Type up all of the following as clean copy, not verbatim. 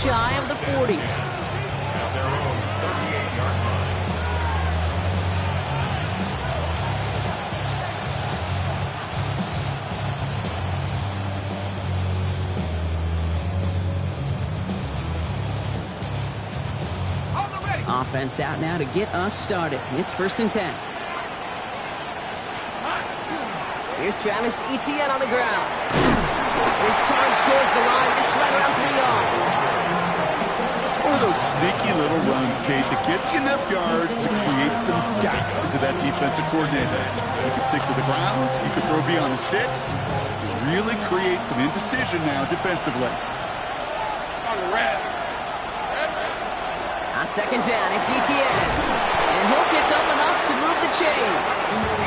shy of the 40. Offense out now to get us started. It's 1st and 10. Here's Travis Etienne on the ground. His charge towards the line. It's right around 3 yards. It's one of those sneaky little runs, Kate, that gets you enough yards to create some doubt into that defensive coordinator. You can stick to the ground. You can throw beyond the sticks. You really create some indecision now defensively. On the red. On 2nd down, it's Etienne. And he'll pick up enough to move the chains.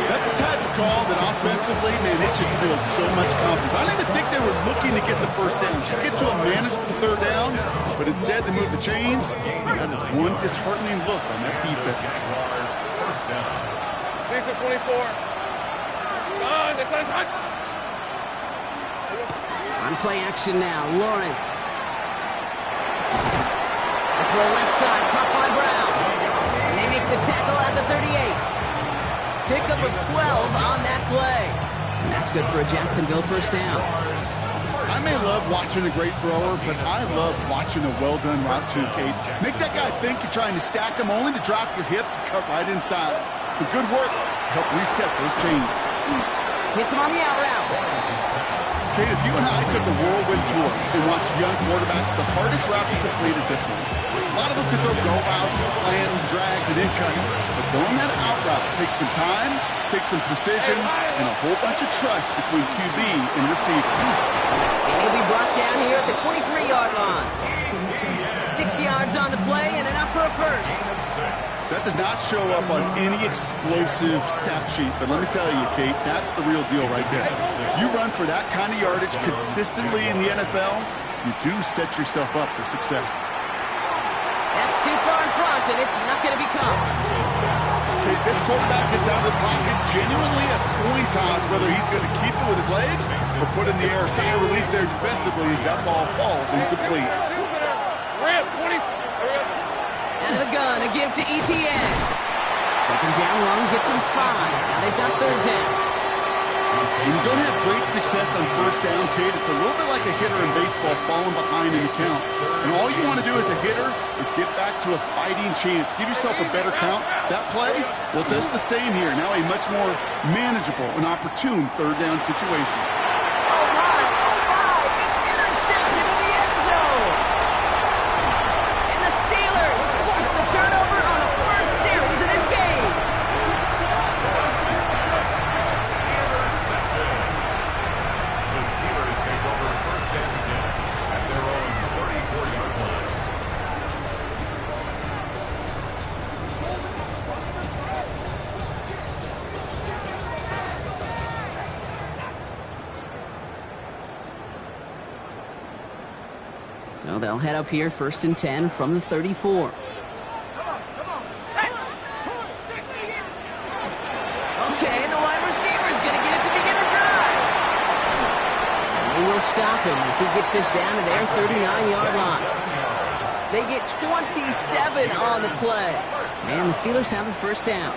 That's the type of call that offensively, man, it just builds so much confidence. I don't even think they were looking to get the 1st down. Just get to a manageable 3rd down. But instead, they move the chains. That is one disheartening look on that defense. These are 24. This is hot. On play action now, Lawrence. The throw left side, caught by Brown. And they make the tackle at the 38. Pickup of 12 on that play. And that's good for a Jacksonville 1st down. I may love watching a great thrower, but I love watching a well-done route too, Kate. Make that guy think you're trying to stack him only to drop your hips and cut right inside. Some good work to help reset those chains. Hits him on the out route. Kate, if you and I took a whirlwind tour and watched young quarterbacks, the hardest route to complete is this one. A lot of them can throw go routes and slants and drags and in cuts, but going that out route takes some time, takes some precision, and a whole bunch of trust between QB and receiver. And he'll be brought down here at the 23-yard line. 6 yards on the play and enough for a 1st. That does not show up on any explosive stat sheet, but let me tell you, Kate, that's the real deal right there. You run for that kind of yardage consistently in the NFL, you do set yourself up for success. That's too far in front, and it's not going to be caught. Okay, this quarterback gets out of the pocket, genuinely a coin toss, whether he's going to keep it with his legs or put it in the air. Sigh of relief there defensively as that ball falls incomplete. Red, 20. Out of the gun, a give to Etienne. 2nd down long, gets him 5. Now they've got 3rd down. When you don't have great success on 1st down, Kate, it's a little bit like a hitter in baseball falling behind in the count. And all you want to do as a hitter is get back to a fighting chance. Give yourself a better count. That play, well, does the same here. Now a much more manageable and opportune 3rd down situation. Oh my, it's intercepted in the end zone. And the Steelers force the turnover on the 1st series of this game. So they'll head up here 1st and 10 from the 34. Okay, the wide receiver is going to get it to begin the drive. And they will stop him as he gets this down to their 39-yard line. They get 27 on the play. And the Steelers have a 1st down.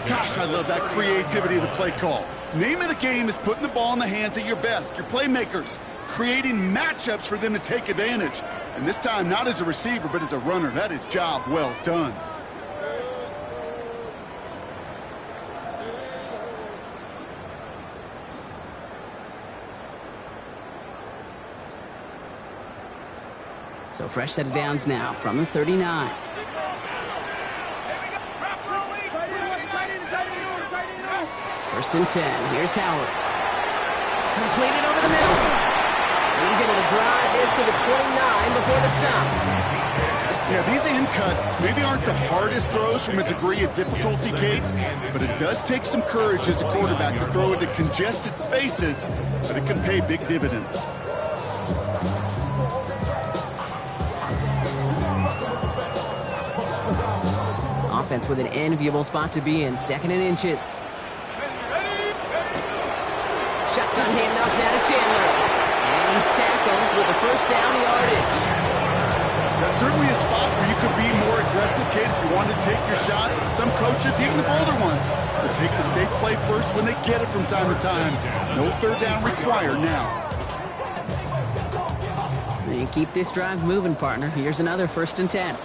Gosh, I love that creativity of the play call. Name of the game is putting the ball in the hands of your best, your playmakers, creating matchups for them to take advantage. And this time, not as a receiver, but as a runner. That is job well done. So fresh set of downs now from the 39. First and 10. Here's Howard. Completed over the middle. And he's able to drive this to the 29 before the stop. Yeah, these in cuts maybe aren't the hardest throws from a degree of difficulty, Kate, but it does take some courage as a quarterback to throw into congested spaces, but it can pay big dividends. Offense with an enviable spot to be in. 2nd and inches. Shotgun handoff now to Chandler. And he's tackled with a first down yardage. That's certainly a spot where you could be more aggressive, kid, if you wanted to take your shots. And some coaches, even the bolder ones, will take the safe play first when they get it from time to time. No third down required now. And keep this drive moving, partner. Here's another 1st and 10.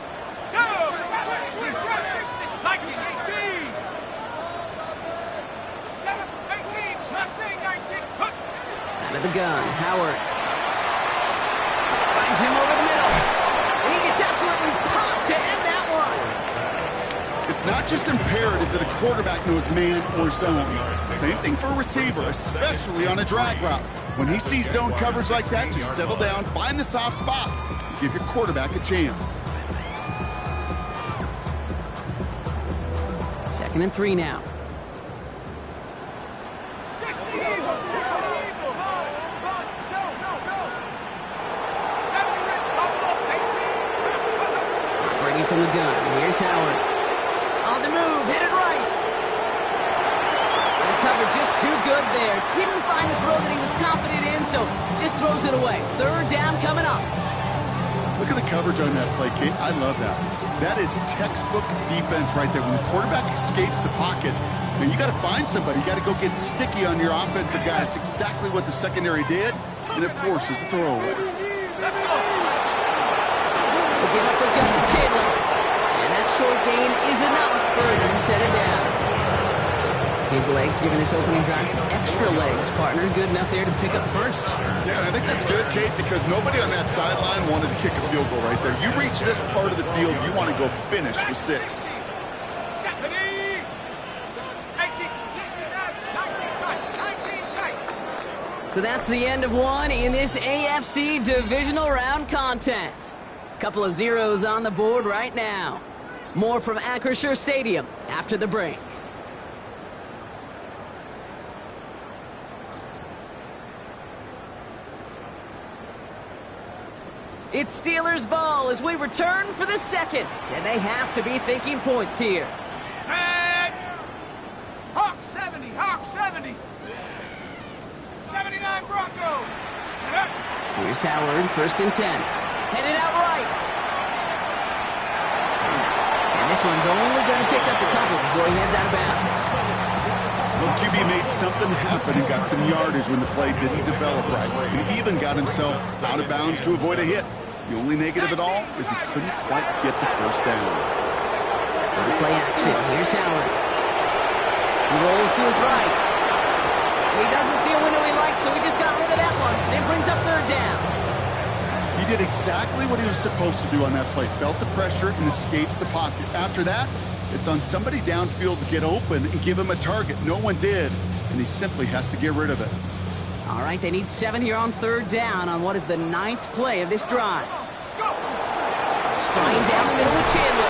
Out of the gun, Howard. Finds him over the middle. And he gets absolutely popped to end that one. It's not just imperative that a quarterback knows man or zone. Same thing for a receiver, especially on a drag route. When he sees zone coverage like that, just settle down, find the soft spot, and give your quarterback a chance. 2nd and 3 now. From the gun. Here's Howard. On the move, hit it right. And the cover just too good there. Didn't find the throw that he was confident in, so just throws it away. 3rd down coming up. Look at the coverage on that play, Kate. I love that. That is textbook defense right there. When the quarterback escapes the pocket, man, you got to find somebody. You got to go get sticky on your offensive guy. It's exactly what the secondary did, and it forces the throwaway. Let's go. They give up the gut to Chandler. And that short gain is enough for him to set it down. His legs giving this opening drive some extra legs, partner. Good enough there to pick up first. Yeah, I think that's good, Kate, because nobody on that sideline wanted to kick a field goal right there. You reach this part of the field, you want to go finish with 6. So that's the end of one in this AFC Divisional Round contest. Couple of zeros on the board right now. More from Acrisure Stadium after the break. It's Steelers ball as we return for the 2nd, and they have to be thinking points here. Set. Hawk 70, Hawk 70. 79 Broncos. Here's Howard, 1st and 10. Headed out right. And this one's only going to pick up a couple before he heads out of bounds. Well, QB made something happen and got some yardage when the play didn't develop right. He even got himself out of bounds to avoid a hit. The only negative at all is he couldn't quite get the 1st down. On play action, here's Howard. He rolls to his right. He doesn't see a window he likes, so he just got rid of that one. Then brings up 3rd down. He did exactly what he was supposed to do on that play. Felt the pressure and escapes the pocket. After that, it's on somebody downfield to get open and give him a target. No one did, and he simply has to get rid of it. All right, they need 7 here on 3rd down on what is the 9th play of this drive. Trying down the middle with Chandler.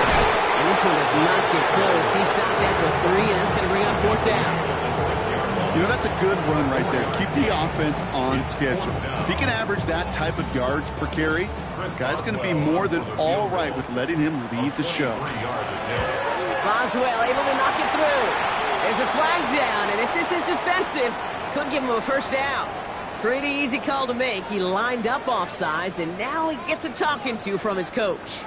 And this one does not get close. He stopped after 3, and that's going to bring up 4th down. You know, that's a good run right there. Keep the offense on schedule. If he can average that type of yards per carry, this guy's going to be more than all right with letting him lead the show. Boswell able to knock it through. There's a flag down, and if this is defensive, could give him a 1st down. Pretty easy call to make. He lined up offsides, and now he gets a talking to from his coach.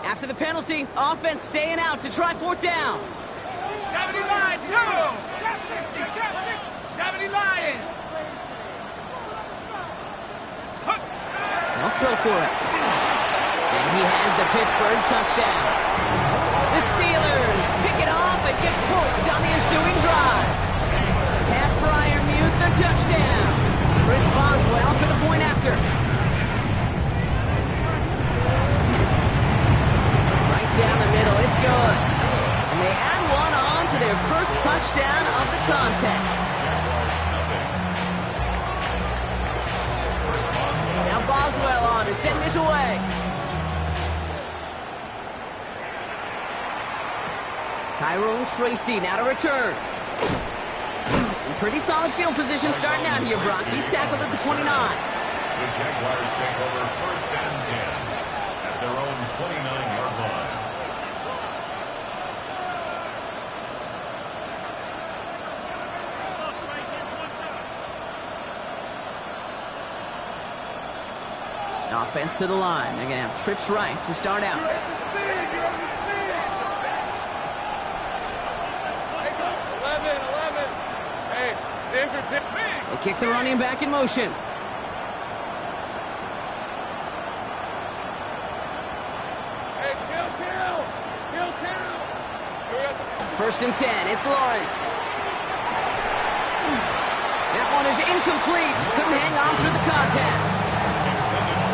After the penalty, offense staying out to try 4th down. 70 Lions, no! Chap 60, chap 60, 70 Lions. They'll throw for it. And he has the Pittsburgh touchdown. The Steelers pick it off and get points on the ensuing drive. Pat Freiermuth the touchdown. Chris Boswell for the point after. Down the middle, it's good. And they add one on to their 1st touchdown of the contest. Now Boswell on to send this away. Tyrone Tracy now to return. Pretty solid field position starting out here, Brock. He's tackled at the 29. The Jaguars take over 1st and 10 at their own 29-yard line. Offense to the line. They're going to have trips right to start out. They kick the running back in motion. First and 10. It's Lawrence. That one is incomplete. Couldn't hang on through the contact.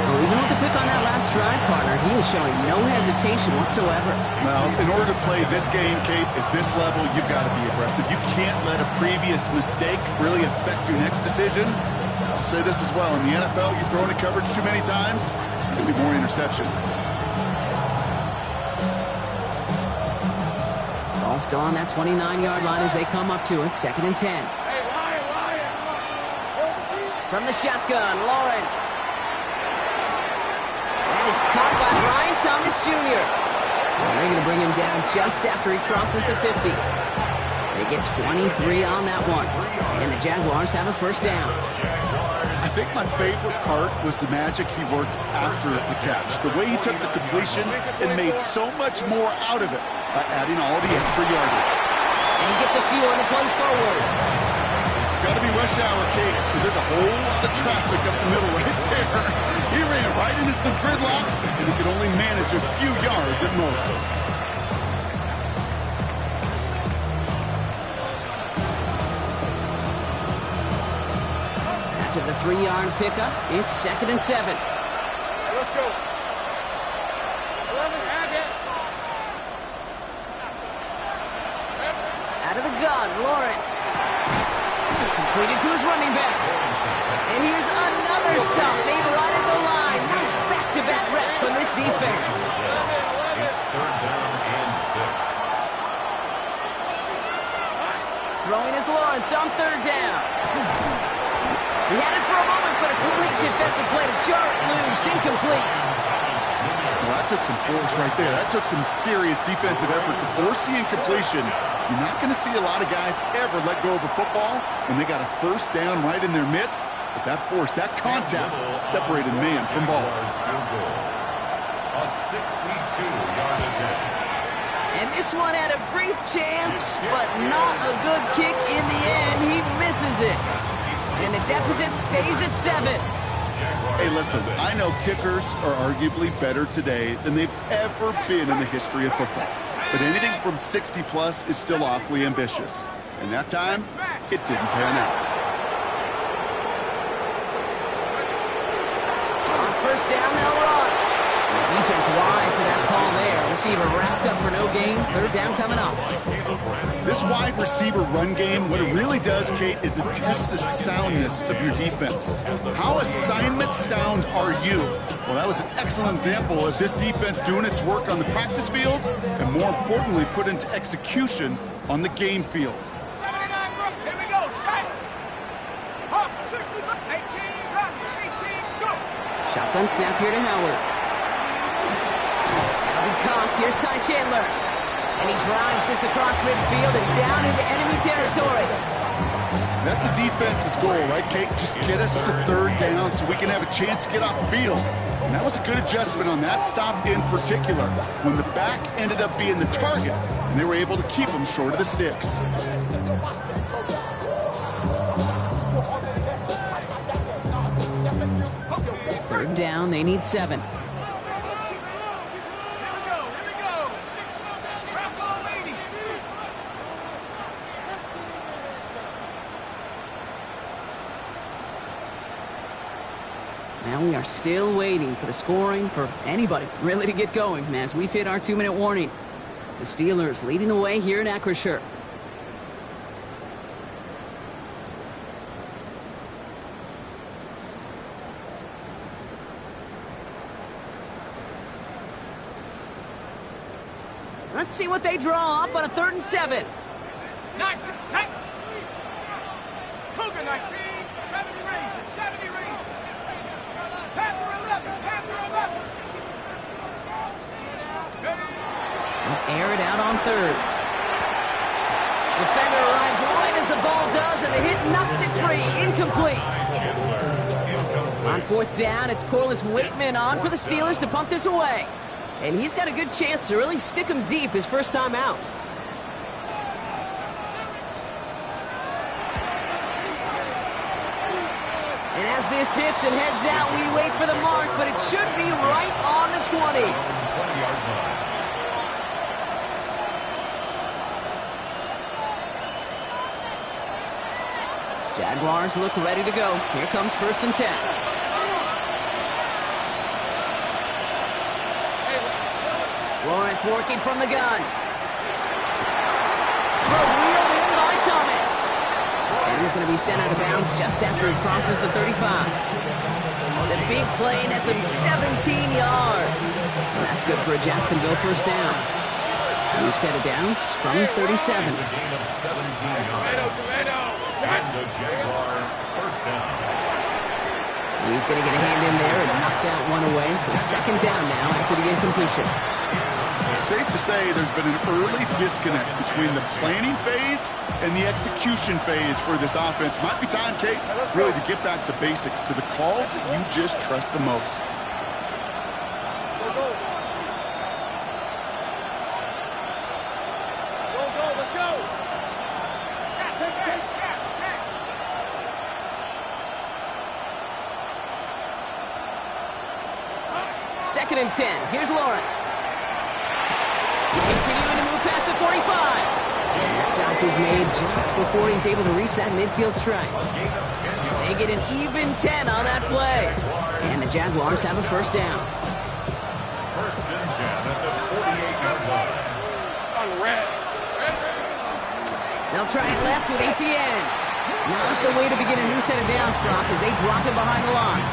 Well, even with the pick on that last drive, partner, he is showing no hesitation whatsoever. Well, in order to play this game, Kate, at this level, you've got to be aggressive. You can't let a previous mistake really affect your next decision. I'll say this as well. In the NFL, you throw into coverage too many times, there'll be more interceptions. Ball still on that 29-yard line as they come up to it. Second and 10. From the shotgun, Lawrence. That is caught by Brian Thomas Jr. Well, they're going to bring him down just after he crosses the 50. They get 23 on that one. And the Jaguars have a first down. I think my favorite part was the magic he worked after the catch. The way he took the completion and made so much more out of it by adding all the extra yardage. And he gets a few on the punch forward. Got to be rush hour, Kate, because there's a whole lot of traffic up the middle right there. He ran right into some gridlock, and he could only manage a few yards at most. After the 3-yard pickup, it's second and 7. Let's go. 11, add it. Out of the gun, Lawrence. Completed to his running back. And here's another stop made right at the line. Nice back-to-back reps from this defense. It's third down and 6. Throwing is Lawrence on third down. He had it for a moment, but a complete defensive play to jar it loose. Incomplete. Well, that took some force right there. That took some serious defensive effort to force the incompletion. You're not going to see a lot of guys ever let go of a football when they got a first down right in their midst. But that force, that contact, separated man from ball. A 62-yard attempt. And this one had a brief chance, but not a good kick in the end. He misses it. And the deficit stays at 7. Hey, listen, I know kickers are arguably better today than they've ever been in the history of football. But anything from 60-plus is still awfully ambitious. And that time, it didn't pan out. On first down, they'll run. And the defense wise to that call there. Receiver wrapped up for no gain. Third down coming up. This wide receiver run game, what it really does, Kate, is it tests the soundness of your defense. How assignment sound are you? Well, that was an excellent example of this defense doing its work on the practice field and, more importantly, put into execution on the game field. 79, Brooke. Here we go. Shot. Up. 60, 18, run. 18, go. Shotgun snap here to Howard. That'll be Cox. Here's Ty Chandler. And he drives this across midfield and down into enemy territory. That's a defense's goal, right, Kate? Just get us to third down so we can have a chance to get off the field. And that was a good adjustment on that stop in particular, when the back ended up being the target, and they were able to keep him short of the sticks. Third down, they need 7. Now we are still waiting for the scoring for anybody really to get going as we've hit our 2-minute warning. The Steelers leading the way here in Acrisure. Let's see what they draw up on a 3rd and 7. 19, 10. Cougar 19, 70 Rangers, 70 Rangers. Panther 11, Panther 11. They'll air it out on 3rd. Defender arrives right as the ball does, and the hit knocks it free. Incomplete. On fourth down, it's Corliss Waitman on for the Steelers to punt this away. And he's got a good chance to really stick him deep his first time out. And as this hits and heads out, we wait for the mark, but it should be right on the 20. 20-yard line. Jaguars look ready to go. Here comes 1st and 10. Lawrence working from the gun. Wheeled in by Thomas. And he's going to be sent out of bounds just after he crosses the 35. The big play nets him 17 yards. And that's good for a Jacksonville first down. We've set it downs from 37. It's a gain of 17 yards. And the Jaguar first down. He's going to get a hand in there and knock that one away. So 2nd down now after the incompletion. Safe to say there's been an early disconnect between the planning phase and the execution phase for this offense. Might be time, Kate, really to get back to basics, to the calls that you just trust the most. Let's go. Check. 2nd and 10. Here's Lawrence. Continuing to move past the 45. And the stop is made just before he's able to reach that midfield stripe. They get an even 10 on that play. And the Jaguars have a first down. 1st and 10 at the 48-yard line. On red. They'll try it left with Etienne. Not the way to begin a new set of downs, Brock, as they drop him behind the line.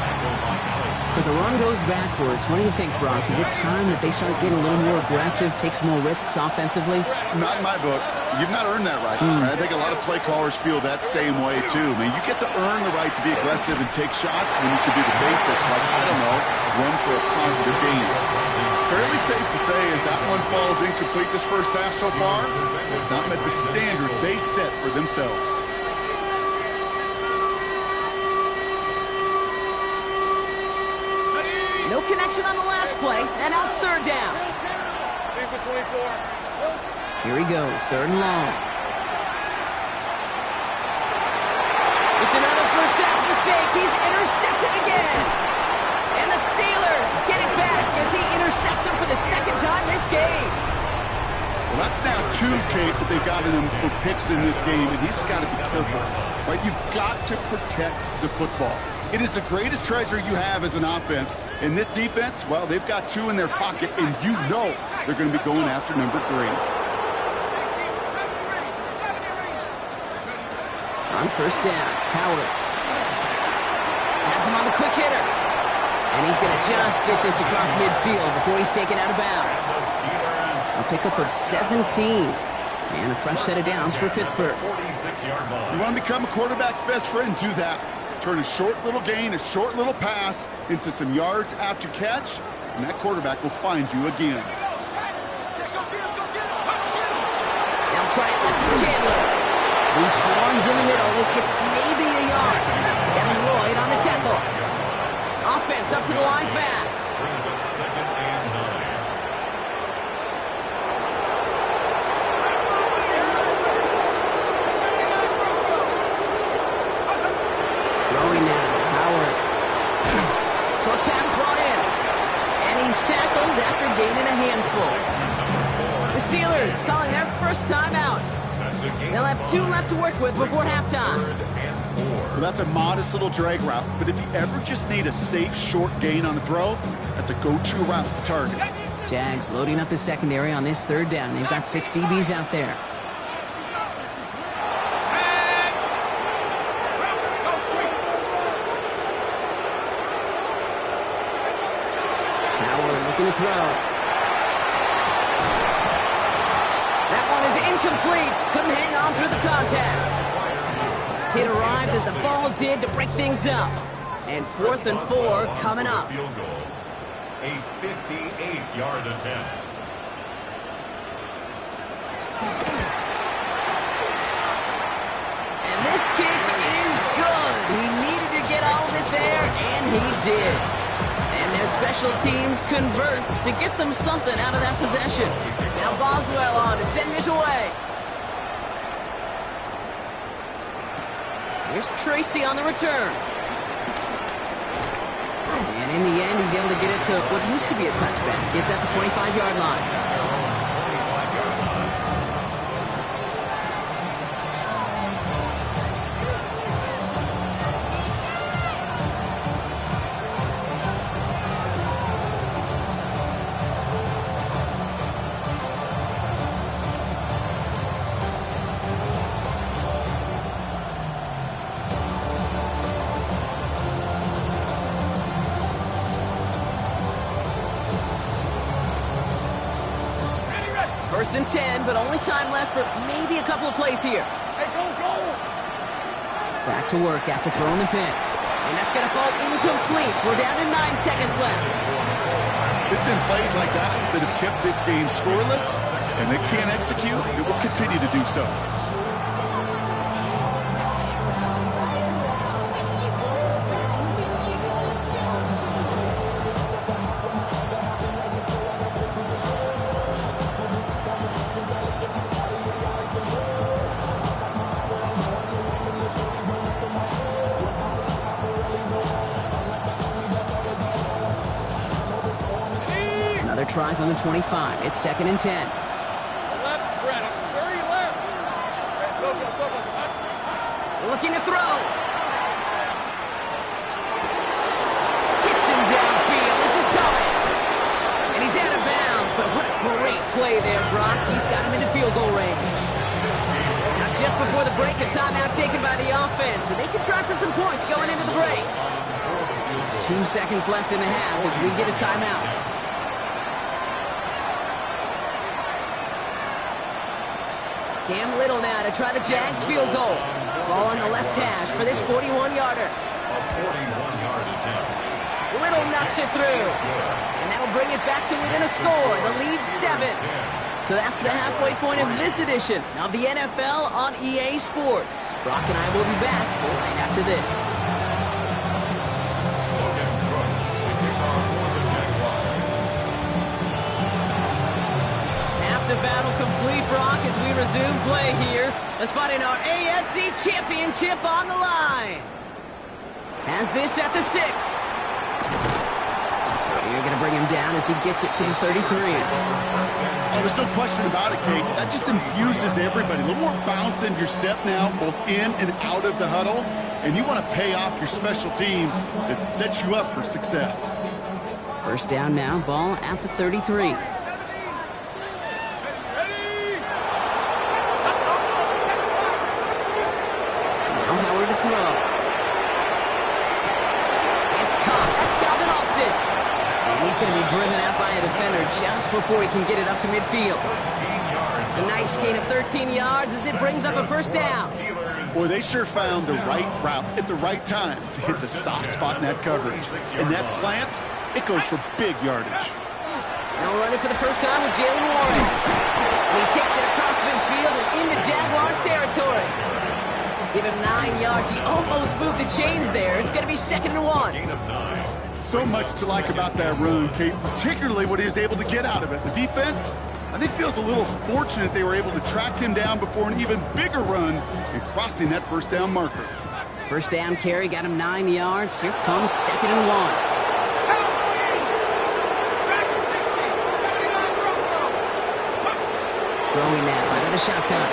So the run goes backwards. What do you think, Brock? Is it time that they start getting a little more aggressive, take some more risks offensively? Not in my book. You've not earned that right. I think a lot of play callers feel that same way, too. I mean, you get to earn the right to be aggressive and take shots when you can do the basics, like, I don't know, run for a positive gain. Fairly safe to say as that one falls incomplete this first half so far, it's not met the standard they set for themselves. No connection on the last play, and now it's 3rd down. These are 24. Here he goes, 3rd and long. It's another first half mistake. He's intercepted again. And the Steelers get it back as he intercepts him for the 2nd time this game. Well, that's now 2, Kate, that they've gotten him for picks in this game, and he's got to be careful. Right? You've got to protect the football. It is the greatest treasure you have as an offense. In this defense, well, they've got 2 in their pocket, and you know they're going to be going after number 3. On 1st down, Howard has him on the quick hitter. And he's going to just get this across midfield before he's taken out of bounds. A pickup of 17. And a fresh set of downs for Pittsburgh. 46-yard line. You want to become a quarterback's best friend? Do that. Turn a short little gain, a short little pass into some yards after catch, and that quarterback will find you again. They'll try it left to Chandler. He swarms in the middle. This gets maybe a yard. Kevin Lloyd on the tackle. Offense up to the line fast. Brings up 2nd and 9. Throwing now, Howard. Short pass brought in. And he's tackled after gaining a handful. The Steelers calling their first time out. They'll have 2 left to work with before halftime. Well, that's a modest little drag route, but if you ever just need a safe, short gain on the throw, that's a go-to route to target. Jags loading up the secondary on this 3rd down. They've got 6 DBs out there. Howard looking to throw. That one is incomplete. Couldn't hang on through the contact. It arrived as the ball did to break things up. And 4th and 4 coming up. Field goal. A 58-yard attempt. And this kick is good. He needed to get all of it there, and he did. And their special teams converts to get them something out of that possession. Now Boswell on to send this away. Here's Tracy on the return. And in the end, he's able to get it to what used to be a touchback. It's at the 25-yard line. First and 10, but only time left for maybe a couple of plays here. Hey, go! Back to work after throwing the pick. And that's going to fall incomplete. We're down to 9 seconds left. It's been plays like that that have kept this game scoreless, and they can't execute. It will continue to do so. Try from the 25. It's 2nd and 10. Left, Brett. Very left. Looking to throw. Hits him downfield. This is Thomas. And he's out of bounds, but what a great play there, Brock. He's got him in the field goal range. Now just before the break, a timeout taken by the offense, and they can try for some points going into the break. It's 2 seconds left in the half as we get a timeout. Cam Little now to try the Jags field goal. Ball on the left hash for this 41-yarder. A 41-yard attempt. Little knocks it through. And that'll bring it back to within a score. The lead 7. So that's the halfway point of this edition of the NFL on EA Sports. Brock and I will be back right after this. Logan Crook to kick off for the Jaguars. Half the battle complete, Brock, as we resume play here. Let's find in our AFC Championship on the line. Has this at the 6. You're going to bring him down as he gets it to the 33. Oh, there's no question about it, Kate. That just infuses everybody. A little more bounce in your step now, both in and out of the huddle. And you want to pay off your special teams that sets you up for success. First down now, ball at the 33. Now Howard to throw. It's caught. That's Calvin Alston. And he's going to be driven out by a defender just before he can get it up to midfield. A nice gain of 13 yards as it brings up a first down. Boy, they sure found the right route at the right time to hit the soft spot in that coverage. And that slant, it goes for big yardage. Now running for the first time with Jaylen Warren. And he takes it across midfield and into Jaguars territory. Give him 9 yards. He almost moved the chains there. It's going to be 2nd and 1. Gain of 9. So much to like about that run, Kate, particularly what he was able to get out of it. The defense, I think, feels a little fortunate they were able to track him down before an even bigger run and crossing that first down marker. First down carry got him 9 yards. Here comes 2nd and 1. Throwing now out of the shotgun.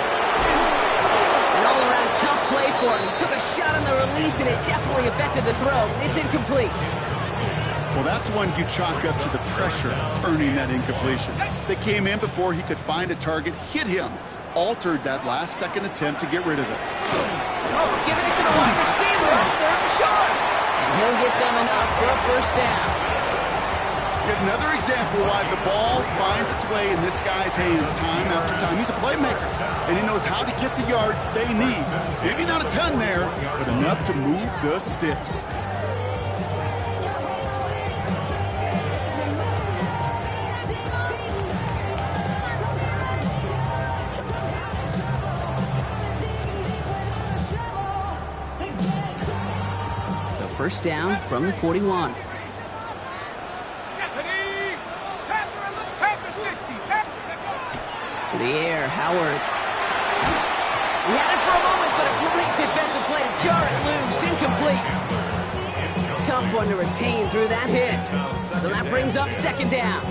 An all-around tough play for him. He took a shot on the release, and it definitely affected the throw. It's incomplete. Well, that's one you chalk up to the pressure earning that incompletion. They came in before he could find a target, hit him, altered that last-second attempt to get rid of it. Oh, giving it to the wide receiver on 3rd and short. And he'll get them enough for a first down. Yet another example why the ball finds its way in this guy's hands time after time. He's a playmaker, and he knows how to get the yards they need. Maybe not a ton there, but enough to move the sticks. First down from the 41. To the air, Howard. He had it for a moment, but a great defensive play to jar it loose. Incomplete. Tough one to retain through that hit. So that brings up second down.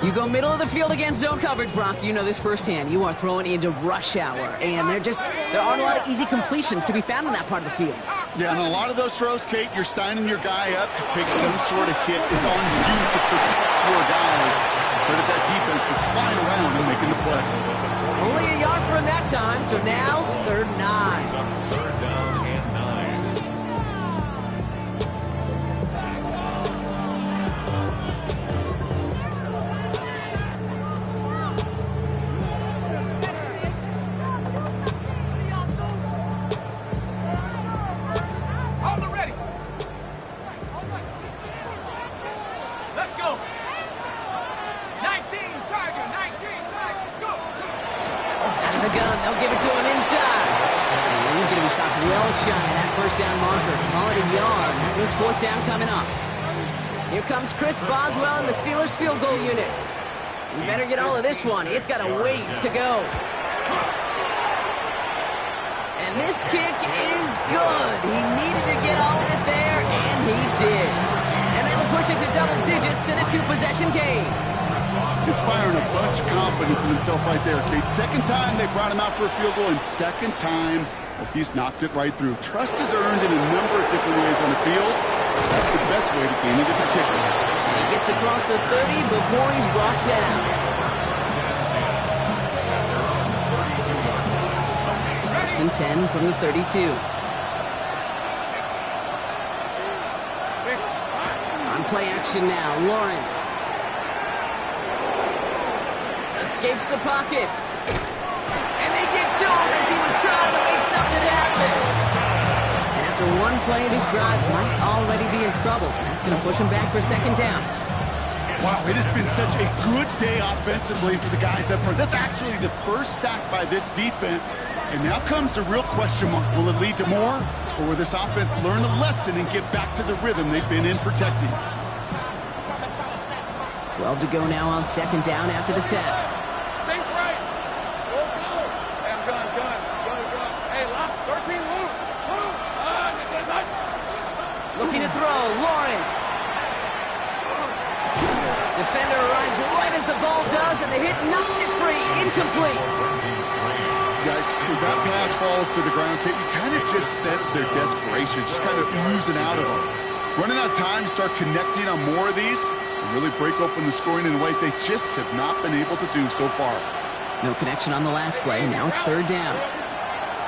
You go middle of the field against zone coverage, Brock. You know this firsthand. You are throwing into rush hour, and there aren't a lot of easy completions to be found in that part of the field. Yeah, and a lot of those throws, Kate, you're signing your guy up to take some sort of hit. It's on you to protect your guys. But that defense was flying around and making the play. Only a yard for him that time, so now 3rd and 9. Third down and 9. Hold it ready. Let's go. 19 Tiger, 19 Tiger, go. Out of the gun, they'll give it to him inside. And he's going to be stopped well shy of that first down marker. Call it a yard. That means 4th down coming up. Here comes Chris Boswell and the Steelers field goal unit. You better get all of this one. It's got a ways to go. And this kick is good. He needed to get all of it there, and he did. And that'll push it to double digits in a 2-possession game. Inspiring a bunch of confidence in himself right there, Kate. Second time they brought him out for a field goal, and second time he's knocked it right through. Trust is earned in a number of different ways on the field. That's the best way to gain it as a kicker. And he gets across the 30 before he's brought down. First and 10 from the 32. On play action now, Lawrence. Escapes the pocket. And they get to him as he was trying to make something happen. And after one play of his drive, might already be in trouble. That's going to push him back for 2nd down. Wow, it has been such a good day offensively for the guys up front. That's actually the first sack by this defense. And now comes the real question mark. Will it lead to more? Or will this offense learn a lesson and get back to the rhythm they've been in protecting? 12 to go now on 2nd down after the sack. Think right. Go, go. Hey, I'm gun. Hey, lock. 13, move. Looking to throw, Lawrence. Defender arrives right as the ball does, and the hit knocks it free. Incomplete. Yikes, as that pass falls to the ground, Kate, you kind of just sense their desperation, just kind of oozing out of them. Running out of time to start connecting on more of these and really break open the scoring in a way they just have not been able to do so far. No connection on the last play. Now it's 3rd down.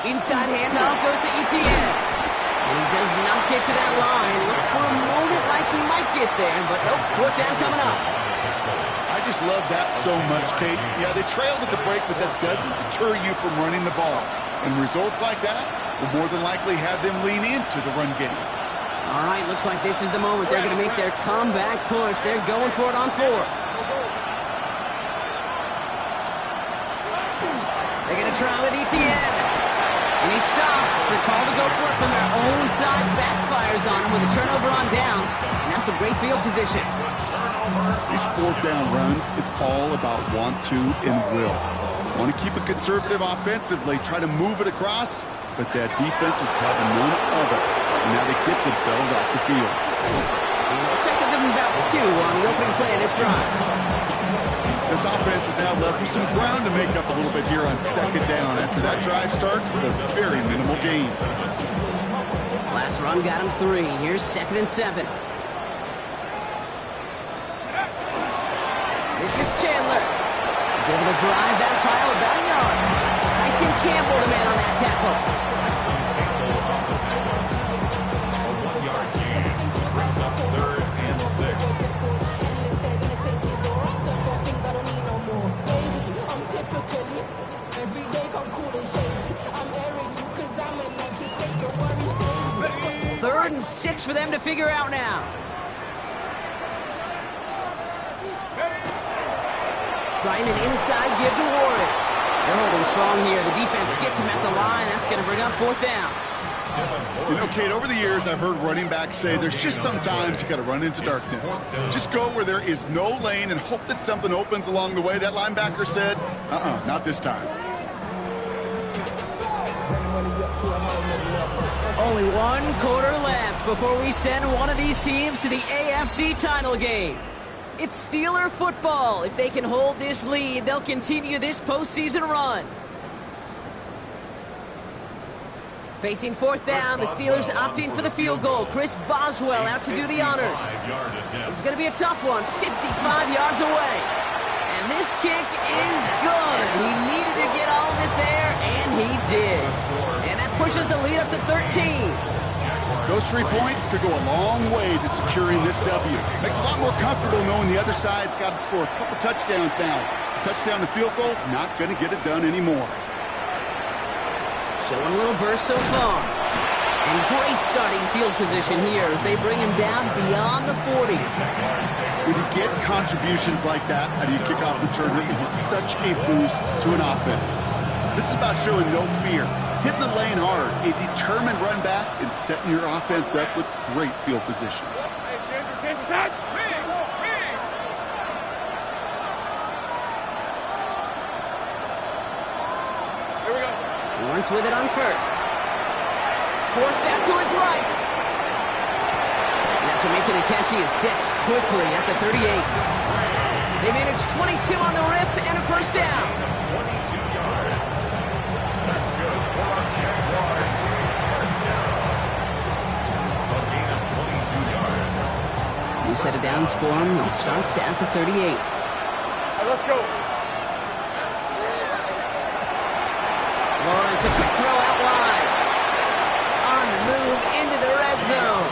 Inside handoff goes to Etienne. And he does not get to that line. Looked for a moment like he might get there, but nope, 4th down coming up. I just love that so much, Kate. Yeah, they trailed at the break, but that doesn't deter you from running the ball. And results like that will more than likely have them lean into the run game. All right, looks like this is the moment they're going to make their comeback push. They're going for it on 4th. They're going to try with Etienne. And he stops. They're called to go for it from their own side. Backfires on him with a turnover on downs. And that's some great field position. These 4th down runs, it's all about want to and will. Want to keep it conservative offensively, try to move it across, but that defense was having none of it. And now they get themselves off the field. Looks like they're giving about 2 on the opening play of this drive. This offense is now left with some ground to make up a little bit here on 2nd down after that drive starts with a very minimal gain. Last run got him 3. Here's 2nd and 7. This is Chandler. He's able to drive that pile about a yard. Tyson Campbell, the man on that tackle. A 1-yard gain brings up 3rd and 6. Third and 6 for them to figure out now. Trying an inside give to Warren. They're holding strong here. The defense gets him at the line. That's going to bring up 4th down. You know, Kate, over the years, I've heard running backs say there's just sometimes you got to run into darkness. Just go where there is no lane and hope that something opens along the way. That linebacker said, not this time. Only one quarter left before we send one of these teams to the AFC title game. It's Steeler football. If they can hold this lead, they'll continue this postseason run. Facing fourth down, the Steelers opting for the field goal. Chris Boswell out to do the honors. This is going to be a tough one, 55 yards away. And this kick is good. He needed to get all of it there, and he did. And that pushes the lead up to 13. Those 3 points could go a long way to securing this W. Makes it a lot more comfortable knowing the other side's got to score a couple touchdowns now. Touchdown to field goal's not going to get it done anymore. Showing a little burst so far. And great starting field position here as they bring him down beyond the 40. When you get contributions like that out of your kickoff returner, it is such a boost to an offense. This is about showing no fear, hitting the lane hard, a determined run back, and setting your offense up with great field position. Lawrence with it on first. Forced out to his right. And after making a catch, he is dipped quickly at the 38. They managed 22 on the rip and a first down. 22 yards. That's good for our Jaguars. First down. A gain of 22 yards. New set of downs for him. He starts at the 38. Let's go. Lawrence, a quick throw out wide. On the move into the red zone.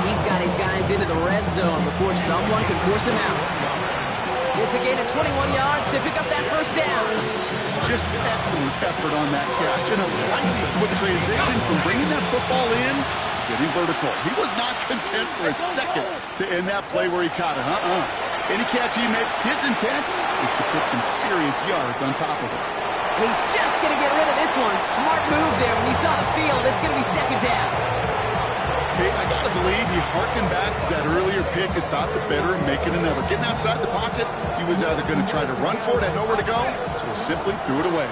He's got his guys into the red zone before someone can force him out. It's a gain of 21 yards to pick up that first down. Just excellent effort on that catch. And a lightning quick transition from bringing that football in to getting vertical. He was not content for a second to end that play where he caught it. Any catch he makes, his intent is to put some serious yards on top of it. He's just going to get rid of this one. Smart move there. When you saw the field, it's going to be second down. Hey, I got to believe he harkened back to that earlier pick and thought the better of making another. Getting outside the pocket, he was either going to try to run for it, had nowhere to go, so he simply threw it away.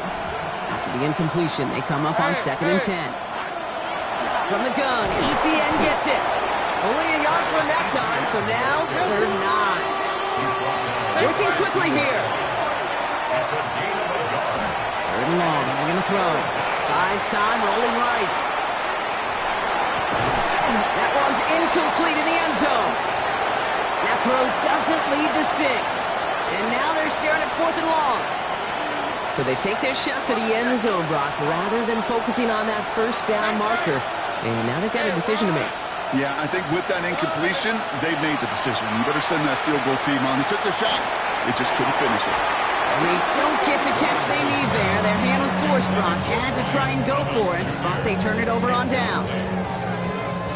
After the incompletion, they come up on 2nd and 10. From the gun, ETN gets it. Only a yard from that time, so now 3rd and 9. Working quickly here. It's a gain of a yard. 3rd and long, they're going to throw. Buys time, rolling right. That one's incomplete in the end zone. That throw doesn't lead to 6. And now they're staring at 4th and long. So they take their shot for the end zone, Brock, rather than focusing on that first down marker. And now they've got a decision to make. Yeah, I think with that incompletion, they made the decision. You better send that field goal team on. They took their shot. They just couldn't finish it. And they don't get the catch they need there. Their hand was forced, Brock. Had to try and go for it, but they turn it over on downs.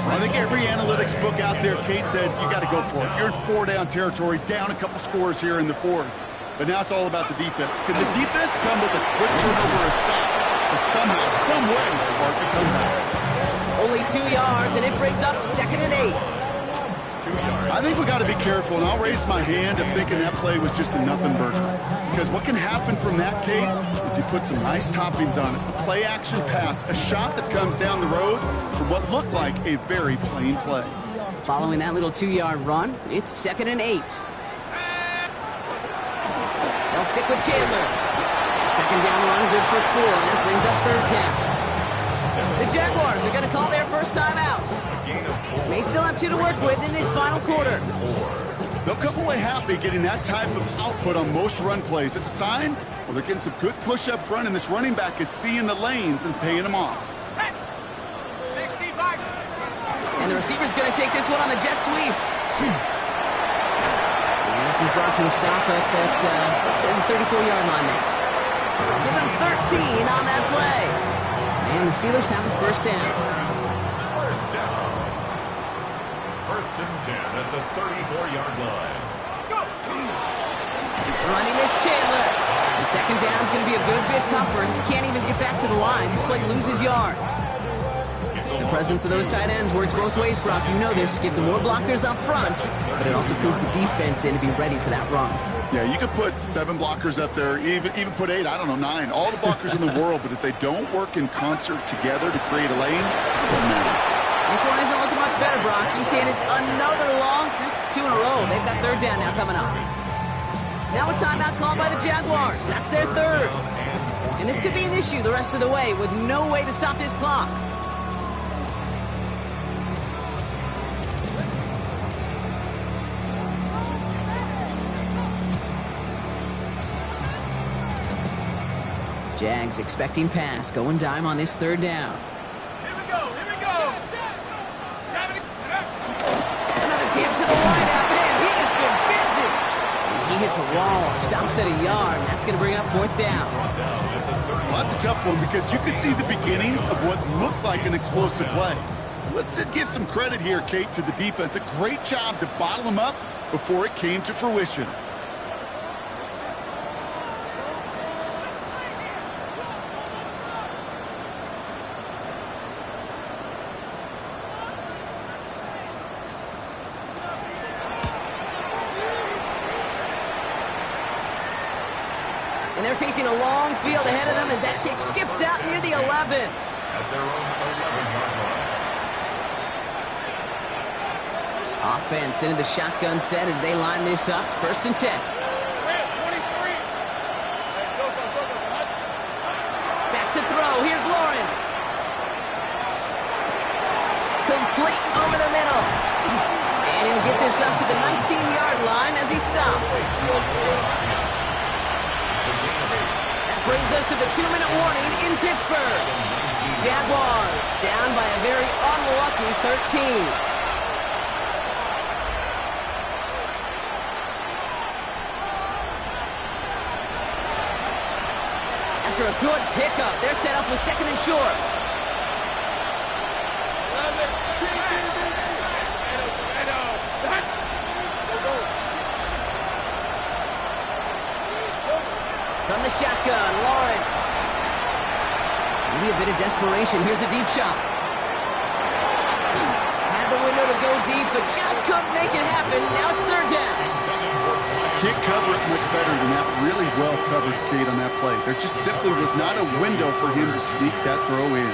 I think every analytics book out there, Kate said, you got to go for it. You're in 4-down territory, down a couple scores here in the 4th. But now it's all about the defense. Can the defense come with a quick turnover or a stop to somehow, some way, spark a comeback? Only 2 yards, and it brings up 2nd and 8. I think we got to be careful, and I'll raise my hand of thinking that play was just a nothing burger. Because what can happen from that, Kate, is he put some nice toppings on it. A play-action pass, a shot that comes down the road for what looked like a very plain play. Following that little 2-yard run, it's 2nd and 8. They'll stick with Chandler. Second down run, good for 4, and that brings up 3rd down. The Jaguars are going to call their first time out. May still have 2 to work with in this final quarter. They'll come away happy getting that type of output on most run plays. It's a sign, well, they're getting some good push up front, and this running back is seeing the lanes and paying them off. 60 bucks. And the receiver's going to take this one on the jet sweep. And this is brought to a stop up at the 34-yard line there. Gives them 13 on that play. And the Steelers have a first down. First down. 1st and 10 at the 34-yard line. Running is Chandler. The second down is going to be a good bit tougher. He can't even get back to the line. This play loses yards. The presence of those tight ends works both ways, Brock. You know this. Gets some more blockers up front, but it also pulls the defense in to be ready for that run. Yeah, you could put 7 blockers up there, even put 8, I don't know, 9. All the blockers in the world, but if they don't work in concert together to create a lane, it doesn't matter. This one isn't looking much better, Brock. He's saying it's another loss. It's 2 in a row. They've got third down now coming up. Now a timeout called by the Jaguars. That's their third. And this could be an issue the rest of the way with no way to stop this clock. Jags expecting pass, going dime on this third down. Here we go, here we go. 70. Another give to the wideout. Man, he has been busy. And he hits a wall, stops at a yard. That's going to bring up fourth down. Well, that's a tough one because you could see the beginnings of what looked like an explosive play. Let's give some credit here, Kate, to the defense. A great job to bottle them up before it came to fruition. And they're facing a long field ahead of them as that kick skips out near the 11. At their own 11-yard line. Offense into the shotgun set as they line this up. First and 10. 23. Back to throw. Here's Lawrence. Complete over the middle. And he'll get this up to the 19-yard line as he stopped. That brings us to the 2-minute warning in Pittsburgh. Jaguars down by a very unlucky 13. After a good pickup, they're set up with second and short. From the shotgun, Lawrence. Maybe a bit of desperation. Here's a deep shot. Had the window to go deep, but just couldn't make it happen. Now it's third down. Can't cover it much better than that. Really well covered, Kate, on that play. There just simply was not a window for him to sneak that throw in.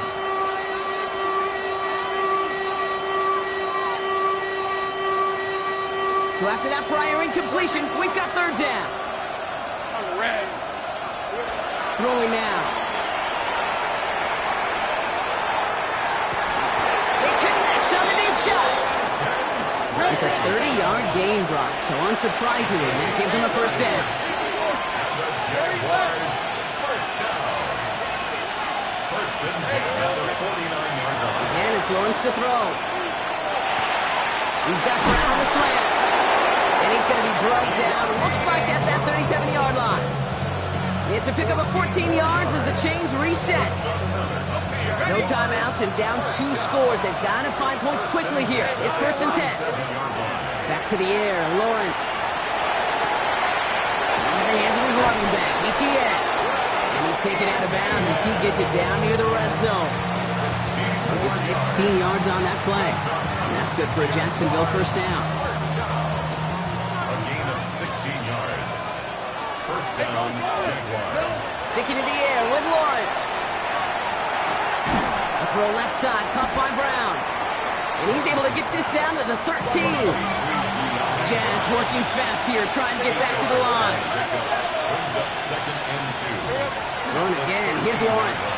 So after that prior incompletion, we've got third down. Throwing now. They connect on the deep shot. It's a 30-yard gain, Brock, so unsurprisingly, that gives him a first down. The Jaguars, first down. First and 10 at the 49-yard line. Again, it's Lawrence to throw. He's got Brown on the slant. And he's going to be drugged down, looks like at that 37-yard line. It's a pickup of 14 yards as the chains reset. No timeouts and down 2 scores. They've got to find points quickly here. It's first and 10. Back to the air, Lawrence. Into the hands of his running back, ETN. And he's taken out of bounds as he gets it down near the red zone. He'll get 16 yards on that play. And that's good for a Jacksonville first down. A gain of 16 yards. First down, Jaguars. Sticking to the air with Lawrence. A throw left side, caught by Brown. And he's able to get this down to the 13. Jags working fast here, trying to get back to the line. Brings up second and 2. Throwing again, here's Lawrence.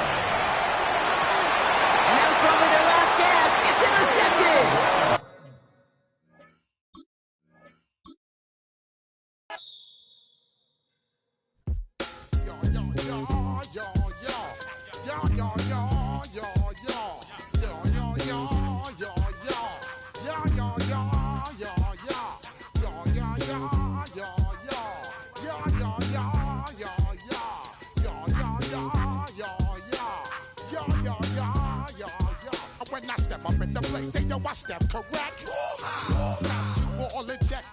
And that was probably their last gasp. It's intercepted. When I step up in the place, say yo, I step correct. Got you all in check.